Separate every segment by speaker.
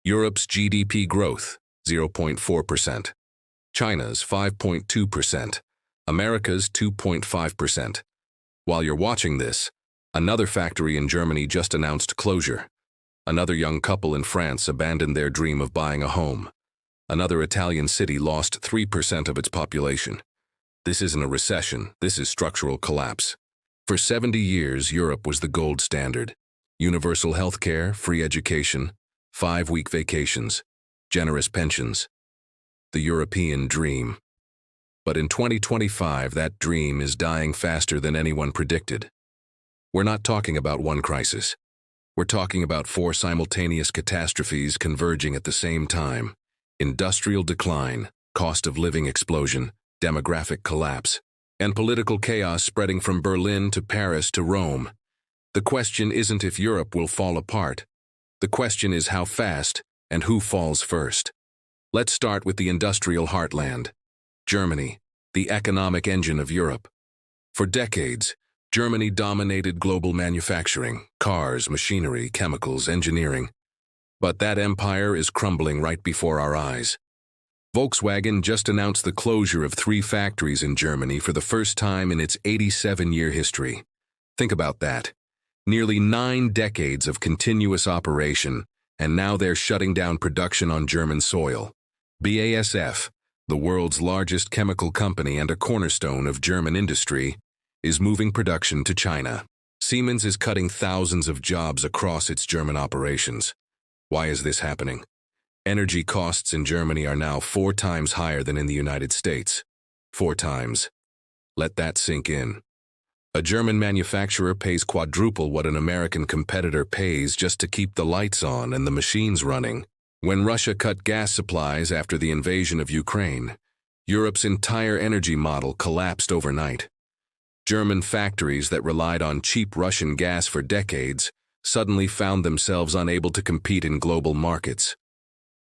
Speaker 1: Europe's GDP growth, 0.4%. China's 5.2%. America's 2.5%. While you're watching this, another factory in Germany just announced closure. Another young couple in France abandoned their dream of buying a home. Another Italian city lost 3% of its population. This isn't a recession, this is structural collapse. For 70 years, Europe was the gold standard. Universal health care, free education, 5-week vacations, generous pensions. The European dream. But in 2025, that dream is dying faster than anyone predicted. We're not talking about one crisis. We're talking about 4 simultaneous catastrophes converging at the same time. Industrial decline, cost of living explosion, demographic collapse, and political chaos spreading from Berlin to Paris to Rome. The question isn't if Europe will fall apart. The question is how fast and who falls first. Let's start with the industrial heartland. Germany, the economic engine of Europe. For decades, Germany dominated global manufacturing, cars, machinery, chemicals, engineering. But that empire is crumbling right before our eyes. Volkswagen just announced the closure of 3 factories in Germany for the first time in its 87-year history. Think about that. Nearly 9 decades of continuous operation, and now they're shutting down production on German soil. BASF, the world's largest chemical company and a cornerstone of German industry, is moving production to China. Siemens is cutting thousands of jobs across its German operations. Why is this happening? Energy costs in Germany are now 4 times higher than in the United States. 4 times. Let that sink in. A German manufacturer pays quadruple what an American competitor pays just to keep the lights on and the machines running. When Russia cut gas supplies after the invasion of Ukraine, Europe's entire energy model collapsed overnight. German factories that relied on cheap Russian gas for decades suddenly found themselves unable to compete in global markets.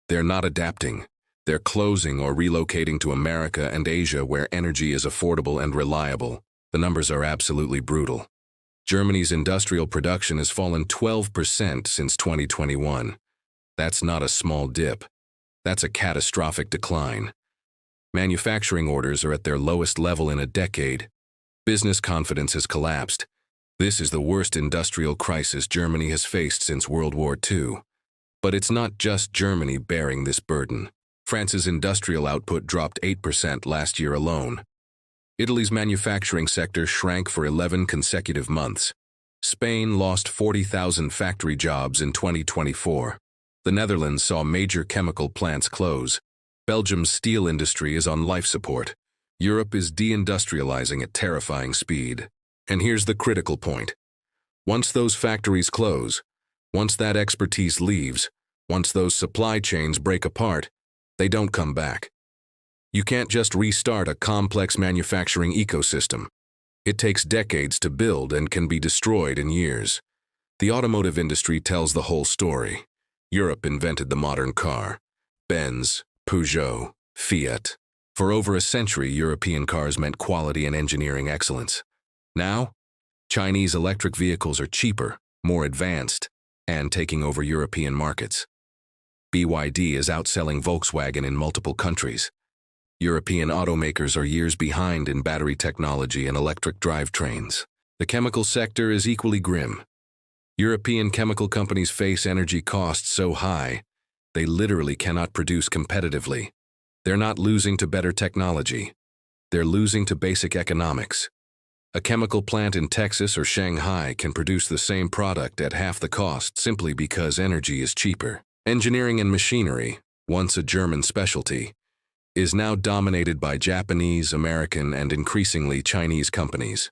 Speaker 1: They're not adapting. They're closing or relocating to America and Asia where energy is affordable and reliable. The numbers are absolutely brutal. Germany's industrial production has fallen 12% since 2021. That's not a small dip. That's a catastrophic decline. Manufacturing orders are at their lowest level in a decade. Business confidence has collapsed. This is the worst industrial crisis Germany has faced since World War II. But it's not just Germany bearing this burden. France's industrial output dropped 8% last year alone. Italy's manufacturing sector shrank for 11 consecutive months. Spain lost 40,000 factory jobs in 2024. The Netherlands saw major chemical plants close. Belgium's steel industry is on life support. Europe is deindustrializing at terrifying speed. And here's the critical point. Once those factories close, once that expertise leaves, once those supply chains break apart, they don't come back. You can't just restart a complex manufacturing ecosystem. It takes decades to build and can be destroyed in years. The automotive industry tells the whole story. Europe invented the modern car. Benz, Peugeot, Fiat. For over a century, European cars meant quality and engineering excellence. Now, Chinese electric vehicles are cheaper, more advanced, and taking over European markets. BYD is outselling Volkswagen in multiple countries. European automakers are years behind in battery technology and electric drivetrains. The chemical sector is equally grim. European chemical companies face energy costs so high, they literally cannot produce competitively. They're not losing to better technology. They're losing to basic economics. A chemical plant in Texas or Shanghai can produce the same product at half the cost simply because energy is cheaper. Engineering and machinery, once a German specialty, is now dominated by Japanese, American, and increasingly Chinese companies.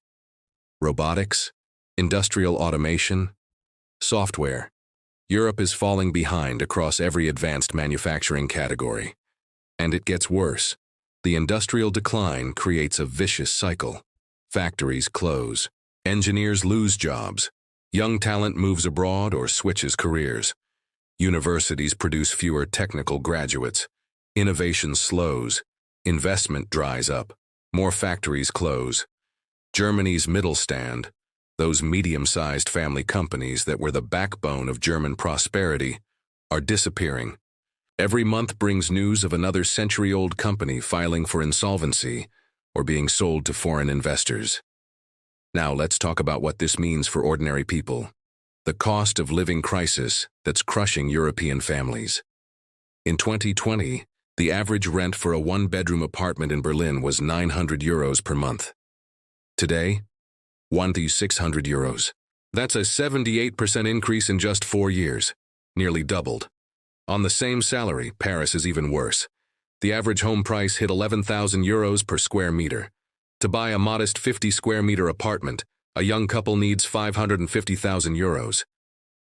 Speaker 1: Robotics, industrial automation, software. Europe is falling behind across every advanced manufacturing category. And it gets worse. The industrial decline creates a vicious cycle. Factories close. Engineers lose jobs. Young talent moves abroad or switches careers. Universities produce fewer technical graduates. Innovation slows. Investment dries up. More factories close. Germany's Mittelstand, those medium-sized family companies that were the backbone of German prosperity, are disappearing. Every month brings news of another century-old company filing for insolvency or being sold to foreign investors. Now let's talk about what this means for ordinary people. The cost of living crisis that's crushing European families. In 2020, the average rent for a one-bedroom apartment in Berlin was €900 per month. Today, 1,600 euros. That's a 78% increase in just 4 years, nearly doubled. On the same salary, Paris is even worse. The average home price hit €11,000 per square meter. To buy a modest 50-square-meter apartment, a young couple needs €550,000.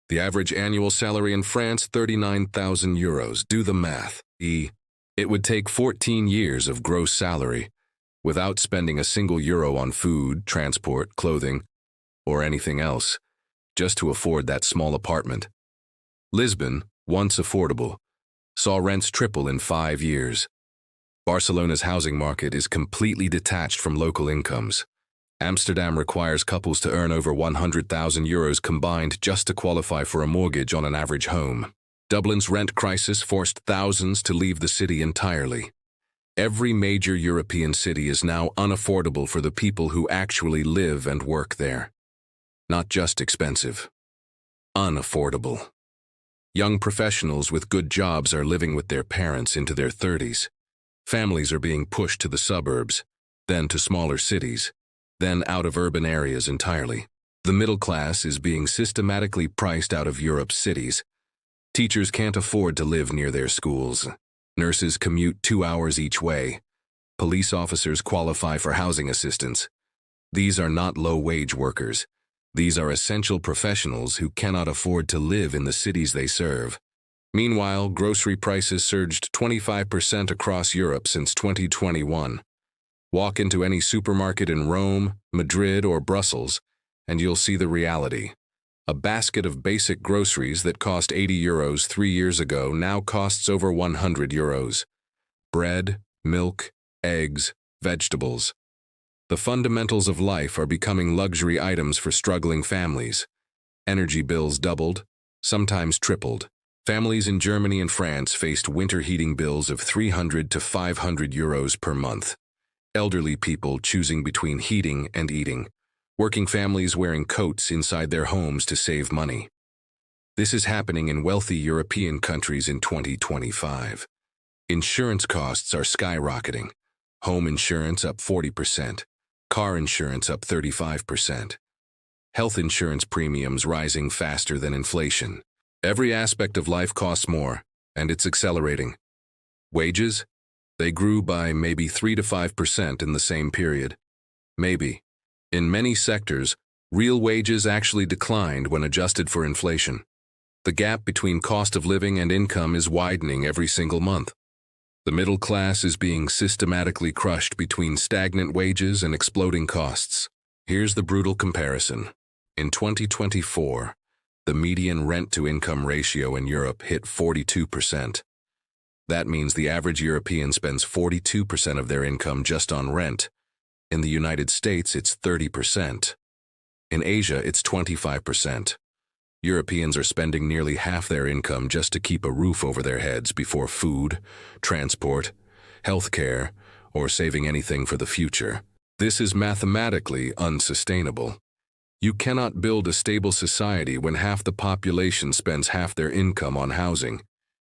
Speaker 1: The average annual salary in France, €39,000. Do the math. It would take 14 years of gross salary without spending a single euro on food, transport, clothing, or anything else, just to afford that small apartment. Lisbon, once affordable, saw rents triple in 5 years. Barcelona's housing market is completely detached from local incomes. Amsterdam requires couples to earn over €100,000 combined just to qualify for a mortgage on an average home. Dublin's rent crisis forced thousands to leave the city entirely. Every major European city is now unaffordable for the people who actually live and work there. Not just expensive. Unaffordable. Young professionals with good jobs are living with their parents into their 30s. Families are being pushed to the suburbs, then to smaller cities, then out of urban areas entirely. The middle class is being systematically priced out of Europe's cities. Teachers can't afford to live near their schools. Nurses commute 2 hours each way. Police officers qualify for housing assistance. These are not low-wage workers. These are essential professionals who cannot afford to live in the cities they serve. Meanwhile, grocery prices surged 25% across Europe since 2021. Walk into any supermarket in Rome, Madrid, or Brussels, and you'll see the reality. A basket of basic groceries that cost €80 3 years ago now costs over €100. Bread, milk, eggs, vegetables. The fundamentals of life are becoming luxury items for struggling families. Energy bills doubled, sometimes tripled. Families in Germany and France faced winter heating bills of €300 to €500 per month. Elderly people choosing between heating and eating. Working families wearing coats inside their homes to save money. This is happening in wealthy European countries in 2025. Insurance costs are skyrocketing. Home insurance up 40%. Car insurance up 35%. Health insurance premiums rising faster than inflation. Every aspect of life costs more, and it's accelerating. Wages? They grew by maybe 3 to 5% in the same period. Maybe. In many sectors, real wages actually declined when adjusted for inflation. The gap between cost of living and income is widening every single month. The middle class is being systematically crushed between stagnant wages and exploding costs. Here's the brutal comparison. In 2024, the median rent-to-income ratio in Europe hit 42%. That means the average European spends 42% of their income just on rent. In the United States, it's 30%. In Asia, it's 25%. Europeans are spending nearly half their income just to keep a roof over their heads before food, transport, healthcare, or saving anything for the future. This is mathematically unsustainable. You cannot build a stable society when half the population spends half their income on housing.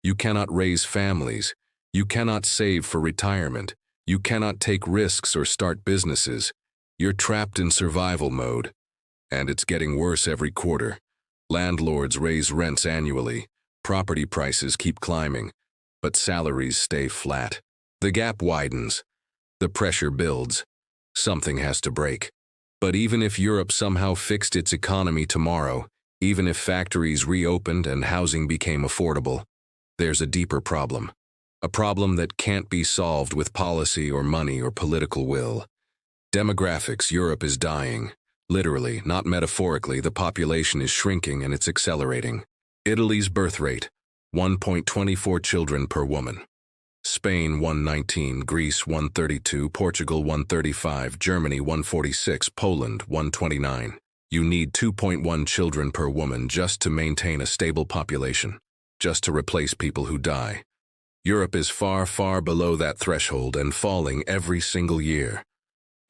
Speaker 1: You cannot raise families. You cannot save for retirement. You cannot take risks or start businesses. You're trapped in survival mode. And it's getting worse every quarter. Landlords raise rents annually. Property prices keep climbing. But salaries stay flat. The gap widens. The pressure builds. Something has to break. But even if Europe somehow fixed its economy tomorrow, even if factories reopened and housing became affordable, there's a deeper problem. A problem that can't be solved with policy or money or political will. Demographics. Europe is dying. Literally, not metaphorically, the population is shrinking and it's accelerating. Italy's birth rate, 1.24 children per woman. Spain 119, Greece 132, Portugal 135, Germany 146, Poland 129. You need 2.1 children per woman just to maintain a stable population. just to replace people who die. Europe is far, far below that threshold and falling every single year.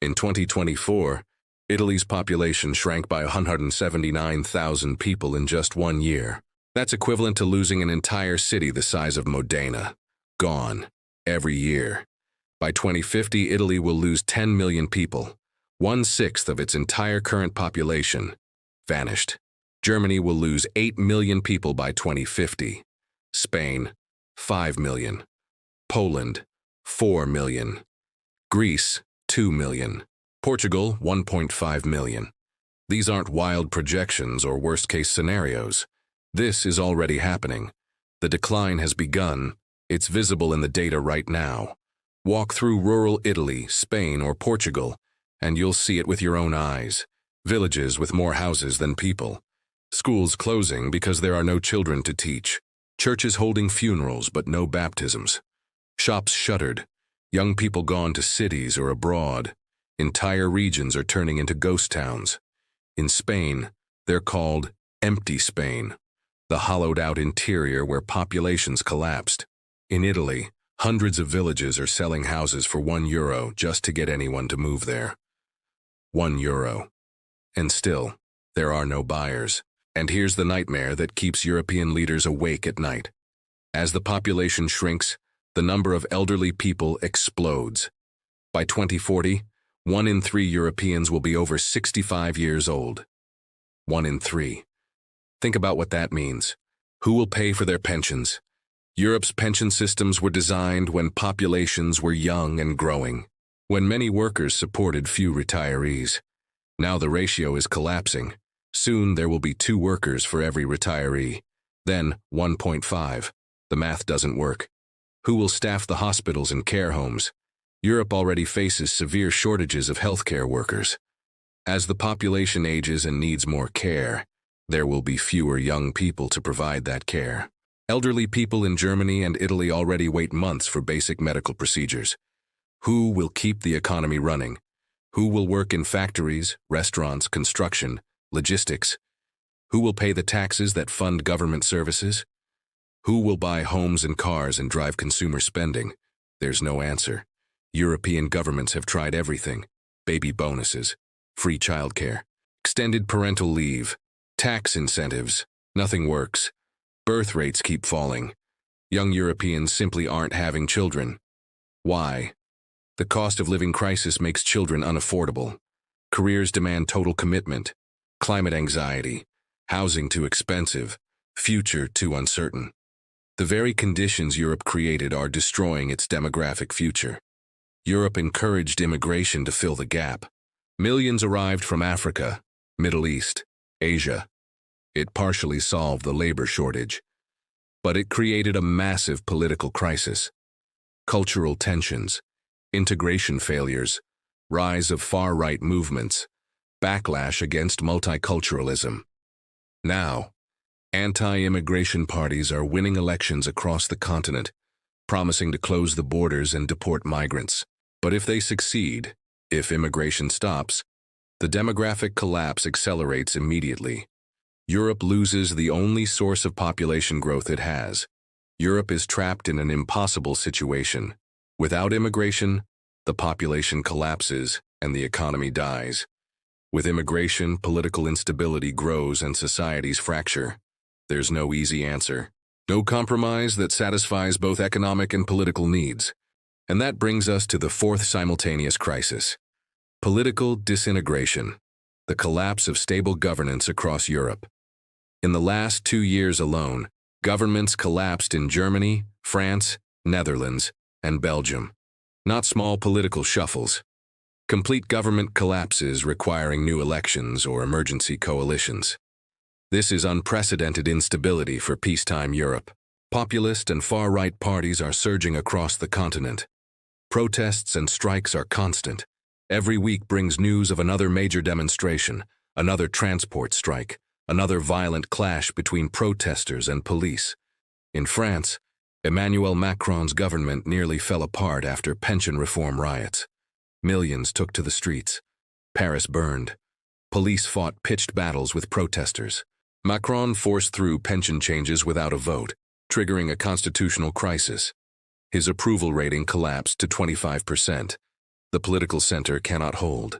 Speaker 1: In 2024, Italy's population shrank by 179,000 people in just 1 year. That's equivalent to losing an entire city the size of Modena. Gone. Every year. By 2050, Italy will lose 10 million people, 1/6 of its entire current population. Vanished. Germany will lose 8 million people by 2050. Spain, 5 million. Poland, 4 million. Greece, 2 million. Portugal, 1.5 million. These aren't wild projections or worst-case scenarios. This is already happening. The decline has begun. It's visible in the data right now. Walk through rural Italy, Spain, or Portugal, and you'll see it with your own eyes. Villages with more houses than people. Schools closing because there are no children to teach. Churches holding funerals but no baptisms. Shops shuttered. Young people gone to cities or abroad. Entire regions are turning into ghost towns. In Spain, they're called empty Spain, the hollowed-out interior where populations collapsed. In Italy, hundreds of villages are selling houses for €1 just to get anyone to move there. €1. And still, there are no buyers. And here's the nightmare that keeps European leaders awake at night. As the population shrinks, the number of elderly people explodes. By 2040, 1 in 3 Europeans will be over 65 years old. 1 in 3. Think about what that means. Who will pay for their pensions? Europe's pension systems were designed when populations were young and growing, when many workers supported few retirees. Now the ratio is collapsing. Soon there will be 2 workers for every retiree. Then 1.5. The math doesn't work. Who will staff the hospitals and care homes? Europe already faces severe shortages of healthcare workers. As the population ages and needs more care, there will be fewer young people to provide that care. Elderly people in Germany and Italy already wait months for basic medical procedures. Who will keep the economy running? Who will work in factories, restaurants, construction, logistics? Who will pay the taxes that fund government services? Who will buy homes and cars and drive consumer spending? There's no answer. European governments have tried everything. Baby bonuses, free childcare, extended parental leave, tax incentives. Nothing works. Birth rates keep falling. Young Europeans simply aren't having children. Why? The cost of living crisis makes children unaffordable. Careers demand total commitment. Climate anxiety. Housing too expensive. Future too uncertain. The very conditions Europe created are destroying its demographic future. Europe encouraged immigration to fill the gap. Millions arrived from Africa, Middle East, Asia. It partially solved the labor shortage, but it created a massive political crisis. Cultural tensions, integration failures, rise of far-right movements, backlash against multiculturalism. Now, anti-immigration parties are winning elections across the continent, promising to close the borders and deport migrants. But if they succeed, if immigration stops, the demographic collapse accelerates immediately. Europe loses the only source of population growth it has. Europe is trapped in an impossible situation. Without immigration, the population collapses and the economy dies. With immigration, political instability grows and societies fracture. There's no easy answer. No compromise that satisfies both economic and political needs. And that brings us to the 4th simultaneous crisis. Political disintegration. The collapse of stable governance across Europe. In the last 2 years alone, governments collapsed in Germany, France, Netherlands, and Belgium. Not small political shuffles. Complete government collapses requiring new elections or emergency coalitions. This is unprecedented instability for peacetime Europe. Populist and far-right parties are surging across the continent. Protests and strikes are constant. Every week brings news of another major demonstration, another transport strike, another violent clash between protesters and police. In France, Emmanuel Macron's government nearly fell apart after pension reform riots. Millions took to the streets. Paris burned. Police fought pitched battles with protesters. Macron forced through pension changes without a vote. triggering a constitutional crisis. His approval rating collapsed to 25%. The political center cannot hold.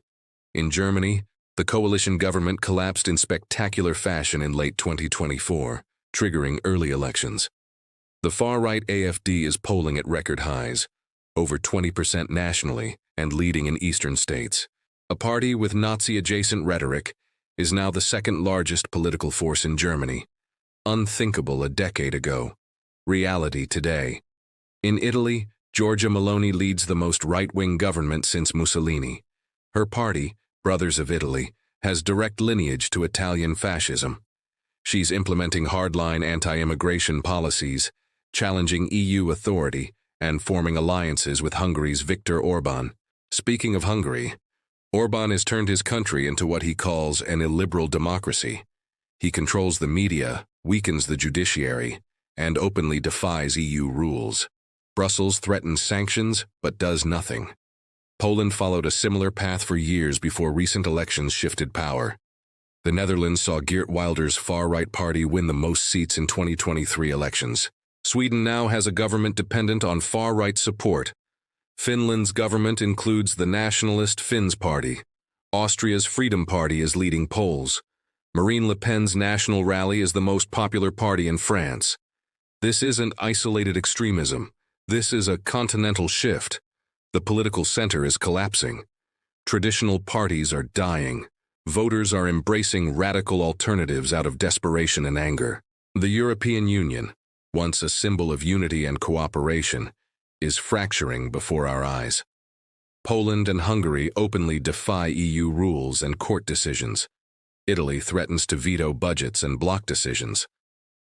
Speaker 1: In Germany, the coalition government collapsed in spectacular fashion in late 2024, triggering early elections. The far-right AfD is polling at record highs, over 20% nationally and leading in eastern states. A party with Nazi-adjacent rhetoric is now the second largest political force in Germany. Unthinkable a decade ago. Reality today. In Italy, Giorgia Meloni leads the most right-wing government since Mussolini. Her party, Brothers of Italy, has direct lineage to Italian fascism. She's implementing hardline anti-immigration policies, challenging EU authority, and forming alliances with Hungary's Viktor Orbán. Speaking of Hungary, Orbán has turned his country into what he calls an illiberal democracy. He controls the media, weakens the judiciary, and openly defies EU rules. Brussels threatens sanctions, but does nothing. Poland followed a similar path for years before recent elections shifted power. The Netherlands saw Geert Wilders' far-right party win the most seats in 2023 elections. Sweden now has a government dependent on far-right support. Finland's government includes the nationalist Finns Party. Austria's Freedom Party is leading polls. Marine Le Pen's National Rally is the most popular party in France. This isn't isolated extremism. This is a continental shift. The political center is collapsing. Traditional parties are dying. Voters are embracing radical alternatives out of desperation and anger. The European Union, once a symbol of unity and cooperation, is fracturing before our eyes. Poland and Hungary openly defy EU rules and court decisions. Italy threatens to veto budgets and block decisions.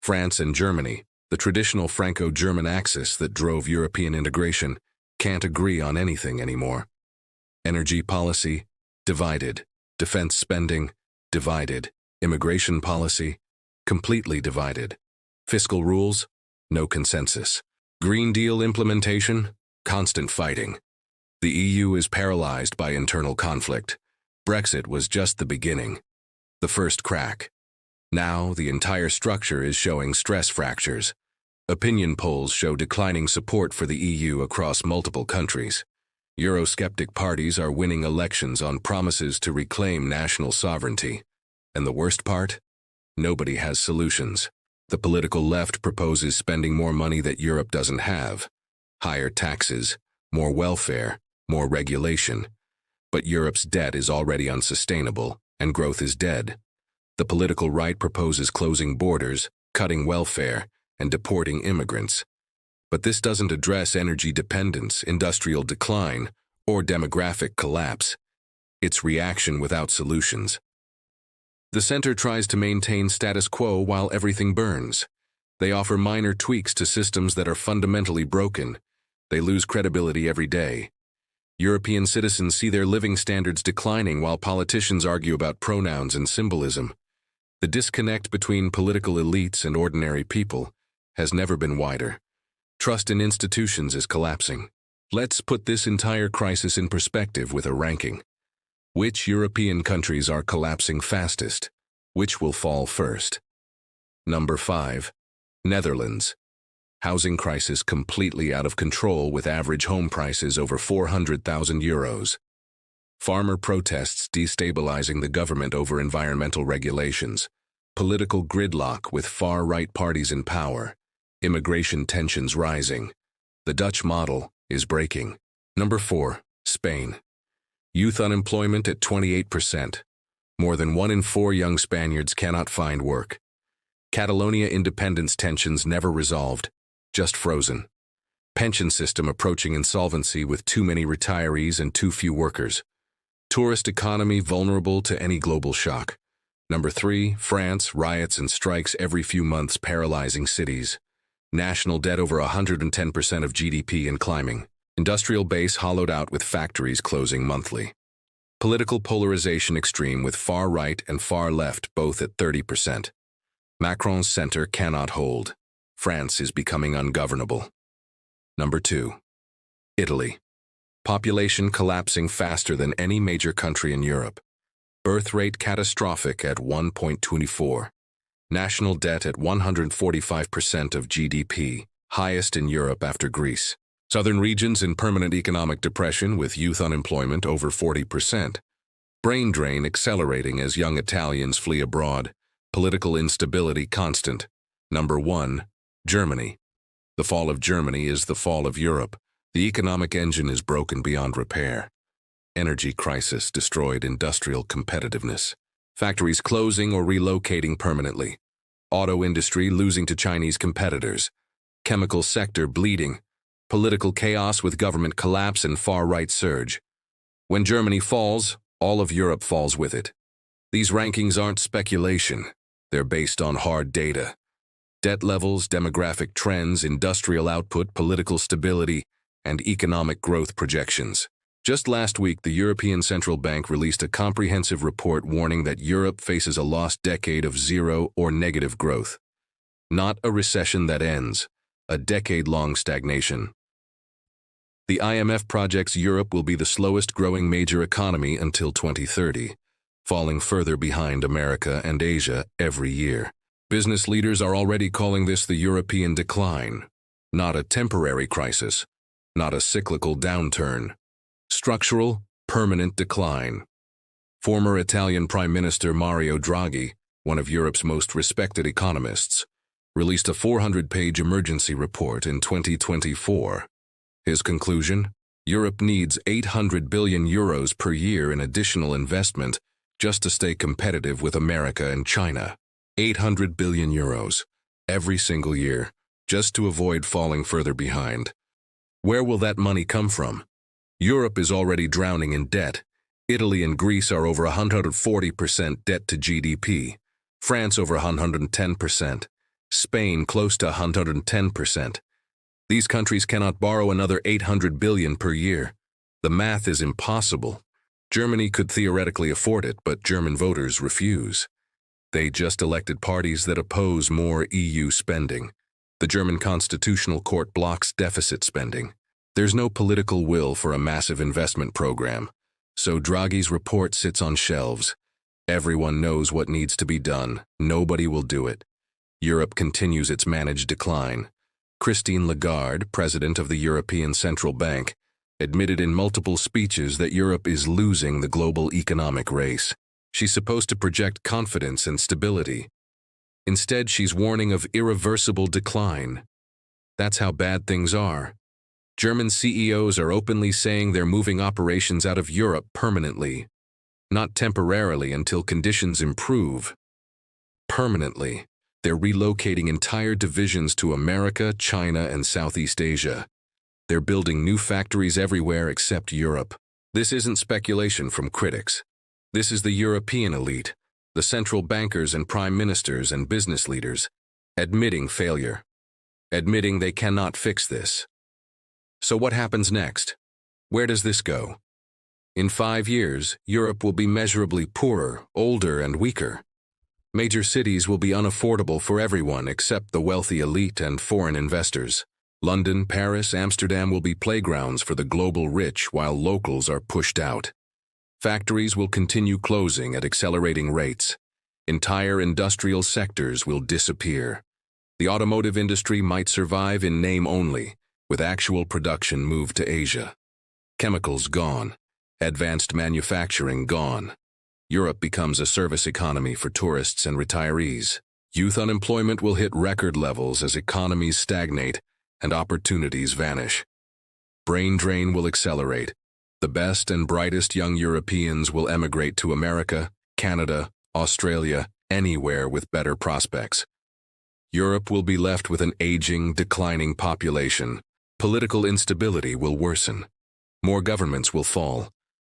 Speaker 1: France and Germany, the traditional Franco-German axis that drove European integration, can't agree on anything anymore. Energy policy, divided. Defense spending, divided. Immigration policy, completely divided. Fiscal rules, no consensus. Green Deal implementation, constant fighting. The EU is paralyzed by internal conflict. Brexit was just the beginning, the first crack. Now the entire structure is showing stress fractures. Opinion polls show declining support for the EU across multiple countries. Eurosceptic parties are winning elections on promises to reclaim national sovereignty. And the worst part? Nobody has solutions. The political left proposes spending more money that Europe doesn't have. Higher taxes, more welfare, more regulation. But Europe's debt is already unsustainable, and growth is dead. The political right proposes closing borders, cutting welfare, and deporting immigrants. But this doesn't address energy dependence, industrial decline, or demographic collapse. It's reaction without solutions. The center tries to maintain status quo while everything burns. They offer minor tweaks to systems that are fundamentally broken. They lose credibility every day. European citizens see their living standards declining while politicians argue about pronouns and symbolism. The disconnect between political elites and ordinary people has never been wider. Trust in institutions is collapsing. Let's put this entire crisis in perspective with a ranking. Which European countries are collapsing fastest? Which will fall first? Number 5. Netherlands. Housing crisis completely out of control with average home prices over 400,000 euros. Farmer protests destabilizing the government over environmental regulations. Political gridlock with far-right parties in power. Immigration tensions rising. The Dutch model is breaking. Number 4. Spain. Youth unemployment at 28%. More than 1 in 4 young Spaniards cannot find work. Catalonia independence tensions never resolved, just frozen. Pension system approaching insolvency with too many retirees and too few workers. Tourist economy vulnerable to any global shock. Number 3. France. Riots and strikes every few months paralyzing cities. National debt over 110% of GDP and climbing. Industrial base hollowed out with factories closing monthly. Political polarization extreme with far right and far left both at 30%. Macron's center cannot hold. France is becoming ungovernable. Number 2. Italy. Population collapsing faster than any major country in Europe. Birth rate catastrophic at 1.24. National debt at 145% of GDP, highest in Europe after Greece. Southern regions in permanent economic depression with youth unemployment over 40%. Brain drain accelerating as young Italians flee abroad. Political instability constant. Number 1. Germany. The fall of Germany is the fall of Europe. The economic engine is broken beyond repair. Energy crisis destroyed industrial competitiveness. Factories closing or relocating permanently. Auto industry losing to Chinese competitors. Chemical sector bleeding. Political chaos with government collapse and far-right surge. When Germany falls, all of Europe falls with it. These rankings aren't speculation. They're based on hard data. Debt levels, demographic trends, industrial output, political stability, and economic growth projections. Just last week, the European Central Bank released a comprehensive report warning that Europe faces a lost decade of zero or negative growth. Not a recession that ends, a decade-long stagnation. The IMF projects Europe will be the slowest growing major economy until 2030, falling further behind America and Asia every year. Business leaders are already calling this the European decline, not a temporary crisis, not a cyclical downturn. Structural, permanent decline. Former Italian Prime Minister Mario Draghi, one of Europe's most respected economists, released a 400-page emergency report in 2024. His conclusion? Europe needs 800 billion euros per year in additional investment just to stay competitive with America and China. 800 billion euros, every single year, just to avoid falling further behind. Where will that money come from? Europe is already drowning in debt. Italy and Greece are over 140% debt to GDP. France over 110%. Spain close to 110%. These countries cannot borrow another 800 billion per year. The math is impossible. Germany could theoretically afford it, but German voters refuse. They just elected parties that oppose more EU spending. The German Constitutional Court blocks deficit spending. There's no political will for a massive investment program. So Draghi's report sits on shelves. Everyone knows what needs to be done. Nobody will do it. Europe continues its managed decline. Christine Lagarde, president of the European Central Bank, admitted in multiple speeches that Europe is losing the global economic race. She's supposed to project confidence and stability. Instead, she's warning of irreversible decline. That's how bad things are. German CEOs are openly saying they're moving operations out of Europe permanently, not temporarily until conditions improve. Permanently. They're relocating entire divisions to America, China, and Southeast Asia. They're building new factories everywhere except Europe. This isn't speculation from critics. This is the European elite, the central bankers and prime ministers and business leaders, admitting failure, admitting they cannot fix this. So what happens next? Where does this go? In 5 years, Europe will be measurably poorer, older, and weaker. Major cities will be unaffordable for everyone except the wealthy elite and foreign investors. London, Paris, Amsterdam will be playgrounds for the global rich while locals are pushed out. Factories will continue closing at accelerating rates. Entire industrial sectors will disappear. The automotive industry might survive in name only, with actual production moved to Asia. Chemicals gone. Advanced manufacturing gone. Europe becomes a service economy for tourists and retirees. Youth unemployment will hit record levels as economies stagnate and opportunities vanish. Brain drain will accelerate. The best and brightest young Europeans will emigrate to America, Canada, Australia, anywhere with better prospects. Europe will be left with an aging, declining population. Political instability will worsen. More governments will fall.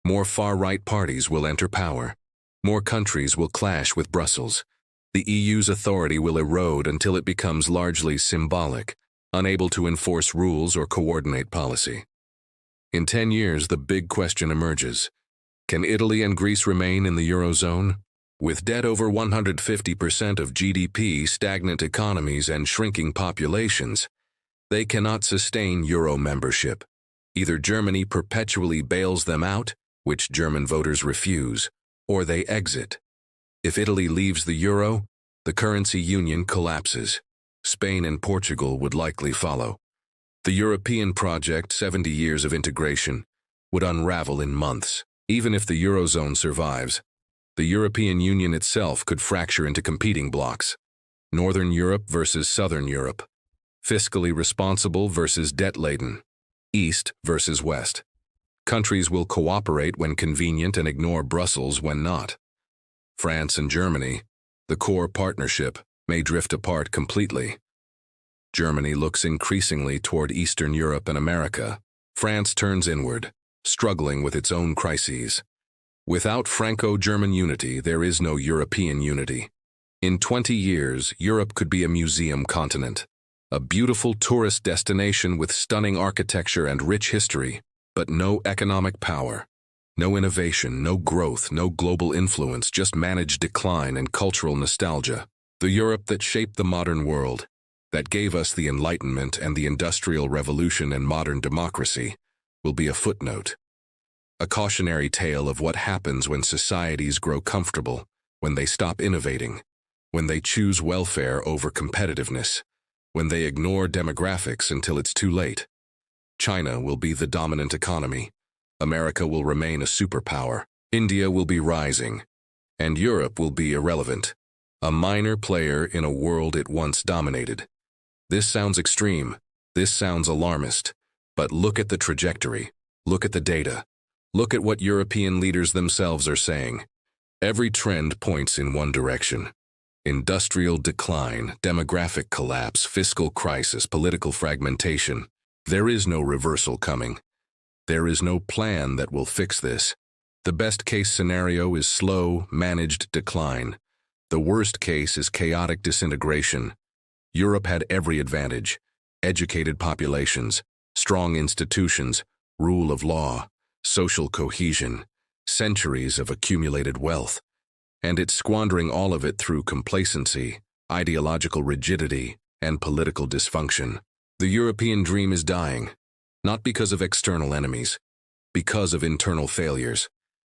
Speaker 1: More far-right parties will enter power. More countries will clash with Brussels. The EU's authority will erode until it becomes largely symbolic, unable to enforce rules or coordinate policy. In 10 years, the big question emerges. Can Italy and Greece remain in the Eurozone? With debt over 150% of GDP, stagnant economies, and shrinking populations, they cannot sustain Euro membership. Either Germany perpetually bails them out, which German voters refuse, or they exit. If Italy leaves the Euro, The currency union collapses. Spain and Portugal would likely follow. The European project, 70 years of integration, would unravel in months. Even if the Eurozone survives, the European Union itself could fracture into competing blocs. Northern Europe versus Southern Europe. Fiscally responsible versus debt-laden. East versus West. Countries will cooperate when convenient and ignore Brussels when not. France and Germany, the core partnership, may drift apart completely. Germany looks increasingly toward Eastern Europe and America. France turns inward, struggling with its own crises. Without Franco-German unity, there is no European unity. In 20 years, Europe could be a museum continent, a beautiful tourist destination with stunning architecture and rich history, but no economic power, no innovation, no growth, no global influence, just managed decline and cultural nostalgia. The Europe that shaped the modern world, that gave us the Enlightenment and the Industrial Revolution and modern democracy, will be a footnote. A cautionary tale of what happens when societies grow comfortable, when they stop innovating, when they choose welfare over competitiveness, when they ignore demographics until it's too late. China will be the dominant economy. America will remain a superpower. India will be rising. And Europe will be irrelevant, a minor player in a world it once dominated. This sounds extreme. This sounds alarmist. But look at the trajectory. Look at the data. Look at what European leaders themselves are saying. Every trend points in one direction. Industrial decline, demographic collapse, fiscal crisis, political fragmentation. There is no reversal coming. There is no plan that will fix this. The best-case scenario is slow, managed decline. The worst case is chaotic disintegration. Europe had every advantage: educated populations, strong institutions, rule of law, social cohesion, centuries of accumulated wealth. And it's squandering all of it through complacency, ideological rigidity, and political dysfunction. The European dream is dying, not because of external enemies, because of internal failures,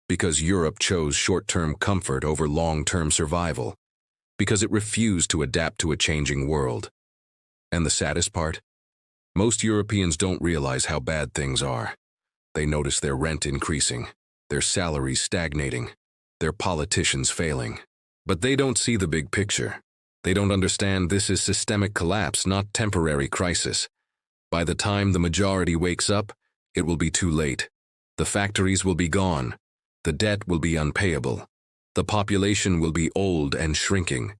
Speaker 1: because Europe chose short-term comfort over long-term survival, because it refused to adapt to a changing world. And the saddest part? Most Europeans don't realize how bad things are. They notice their rent increasing, their salaries stagnating, their politicians failing. But they don't see the big picture. They don't understand this is systemic collapse, not temporary crisis. By the time the majority wakes up, it will be too late. The factories will be gone. The debt will be unpayable. The population will be old and shrinking.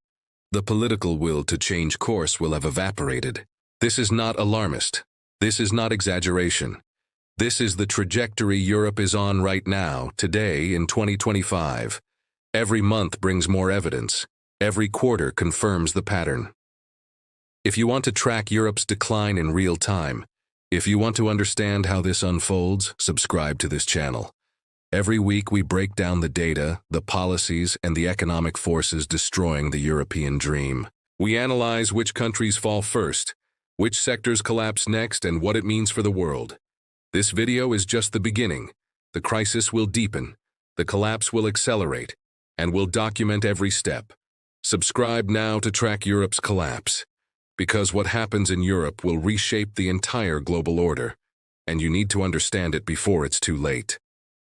Speaker 1: The political will to change course will have evaporated. This is not alarmist. This is not exaggeration. This is the trajectory Europe is on right now, today in 2025. Every month brings more evidence. Every quarter confirms the pattern. If you want to track Europe's decline in real time, if you want to understand how this unfolds, subscribe to this channel. Every week we break down the data, the policies, and the economic forces destroying the European dream. We analyze which countries fall first, which sectors collapse next, and what it means for the world. This video is just the beginning. The crisis will deepen, the collapse will accelerate, and we'll document every step. Subscribe now to track Europe's collapse, because what happens in Europe will reshape the entire global order, and you need to understand it before it's too late.